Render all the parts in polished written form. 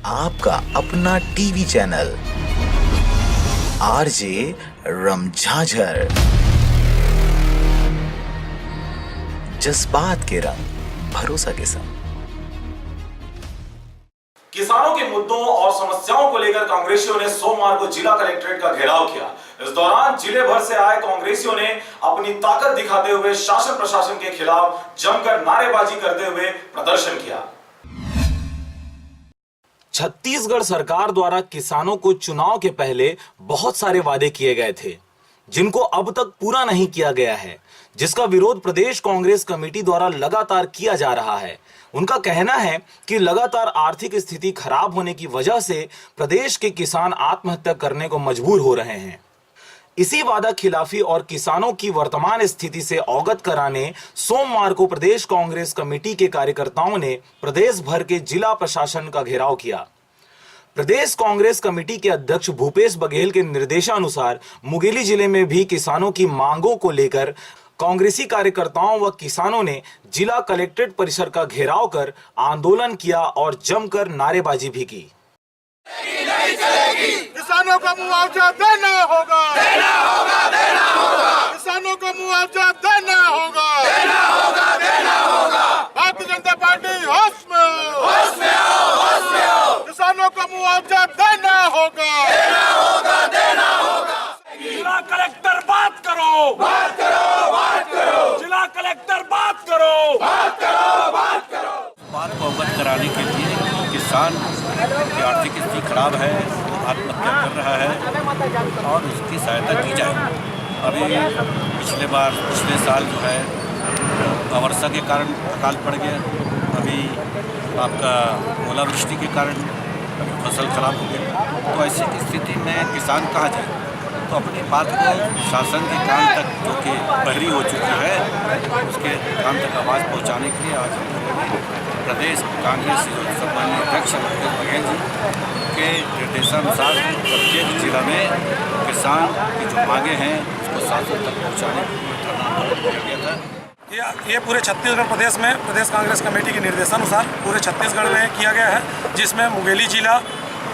आपका अपना TV channel RJ रमझाझर, जज्बात के रंग भरोसा के संग। किसानों के मुद्दों और समस्याओं को लेकर कांग्रेसियों ने सोमवार को जिला कलेक्ट्रेट का घेराव किया। इस दौरान जिले भर से आए कांग्रेसियों ने अपनी ताकत दिखाते हुए शासन प्रशासन के खिलाफ जमकर नारेबाजी करते हुए प्रदर्शन किया। छत्तीसगढ़ सरकार द्वारा किसानों को चुनाव के पहले बहुत सारे वादे किए गए थे, जिनको अब तक पूरा नहीं किया गया है, जिसका विरोध प्रदेश कांग्रेस कमेटी द्वारा लगातार किया जा रहा है। उनका कहना है कि लगातार आर्थिक स्थिति खराब होने की वजह से प्रदेश के किसान आत्महत्या करने को मजबूर हो रहे हैं। इसी वादा खिलाफी और किसानों की वर्तमान स्थिति से अवगत कराने सोमवार को प्रदेश कांग्रेस कमेटी के कार्यकर्ताओं ने प्रदेश भर के जिला प्रशासन का घेराव किया। प्रदेश कांग्रेस कमेटी के अध्यक्ष भूपेश बघेल के निर्देशानुसार मुंगेली जिले में भी किसानों की मांगों को लेकर कांग्रेसी कार्यकर्ताओं व किसानों ने जिला कलेक्ट्रेट परिसर का घेराव कर आंदोलन किया और जमकर नारेबाजी भी की। किसानों को मुआवजा देना होगा, देना होगा, देना होगा। किसानों को मुआवजा देना होगा, देना होगा, देना होगा। भारतीय जनता पार्टी होश में आओ, होश में आओ, होश में आओ। किसानों को मुआवजा देना होगा, देना होगा, देना होगा। जिला कलेक्टर बात करो, बात करो, बात करो। जिला कलेक्टर बात करो, बात करो, बात करो। बात को अवगत कराने के लिए किसान की आर्थिक स्थिति खराब है, आत्महत्या कर रहा है और उसकी सहायता की जाए। अभी पिछले साल जो है वर्षा के कारण अकाल पड़ गया, अभी आपका ओलावृष्टि के कारण अभी फसल खराब हो गई। तो ऐसी स्थिति में किसान कहाँ जाए? तो अपनी बात को शासन के कान तक, जो कि बहरी हो चुकी है, उसके कान तक आवाज़ पहुँचाने के लिए आज प्रदेश कांग्रेस सम्मानीय अध्यक्ष भूपेश बघेल जी के निर्देशानुसार प्रत्येक जिला में किसान की जो मांगे हैं उसको शासन तक पहुंचाने के लिए धरना आंदोलन किया गया था। ये पूरे छत्तीसगढ़ प्रदेश में प्रदेश कांग्रेस कमेटी के निर्देशानुसार पूरे छत्तीसगढ़ में किया गया है, जिसमें मुंगेली जिला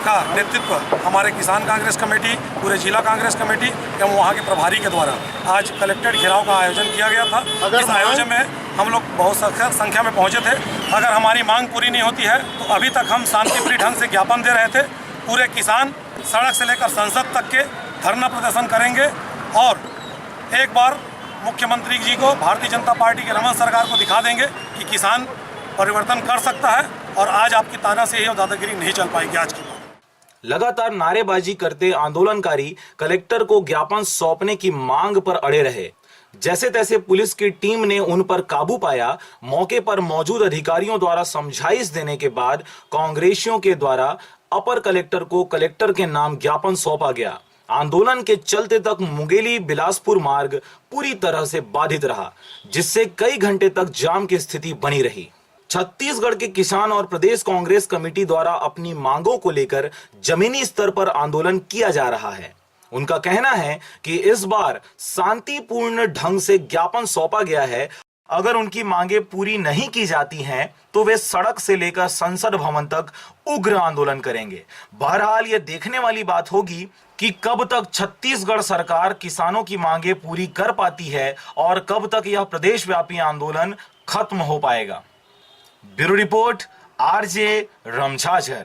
का नेतृत्व हमारे किसान कांग्रेस कमेटी, पूरे जिला कांग्रेस कमेटी एवं वहाँ के प्रभारी के द्वारा आज कलेक्ट्रेट घेराव का आयोजन किया गया था। इस आयोजन में हम लोग बहुत संख्या में पहुँचे थे। अगर हमारी मांग पूरी नहीं होती है तो अभी तक हम शांतिप्रिय ढंग से ज्ञापन दे रहे थे। पूरे किसान सड़क से लेकर संसद तक के धरना प्रदर्शन करेंगे और एक बार मुख्यमंत्री जी को, भारतीय जनता पार्टी की रमन सरकार को दिखा देंगे कि किसान परिवर्तन कर सकता है और आज आपकी तानाशाही और दादागिरी नहीं चल पाएगी। आज की लगातार नारेबाजी करते आंदोलनकारी कलेक्टर को ज्ञापन सौंपने की मांग पर अड़े रहे। जैसे तैसे पुलिस की टीम ने उन पर काबू पाया। मौके पर मौजूद अधिकारियों द्वारा समझाइश देने के बाद कांग्रेसियों के द्वारा अपर कलेक्टर को कलेक्टर के नाम ज्ञापन सौंपा गया। आंदोलन के चलते तक मुंगेली बिलासपुर मार्ग पूरी तरह से बाधित रहा, जिससे कई घंटे तक जाम की स्थिति बनी रही। छत्तीसगढ़ के किसान और प्रदेश कांग्रेस कमेटी द्वारा अपनी मांगों को लेकर जमीनी स्तर पर आंदोलन किया जा रहा है। उनका कहना है कि इस बार शांतिपूर्ण ढंग से ज्ञापन सौंपा गया है। अगर उनकी मांगे पूरी नहीं की जाती हैं तो वे सड़क से लेकर संसद भवन तक उग्र आंदोलन करेंगे। बहरहाल यह देखने वाली बात होगी कि कब तक छत्तीसगढ़ सरकार किसानों की मांगे पूरी कर पाती है और कब तक यह प्रदेशव्यापी आंदोलन खत्म हो पाएगा। Bureau report, RJ रमझाझर।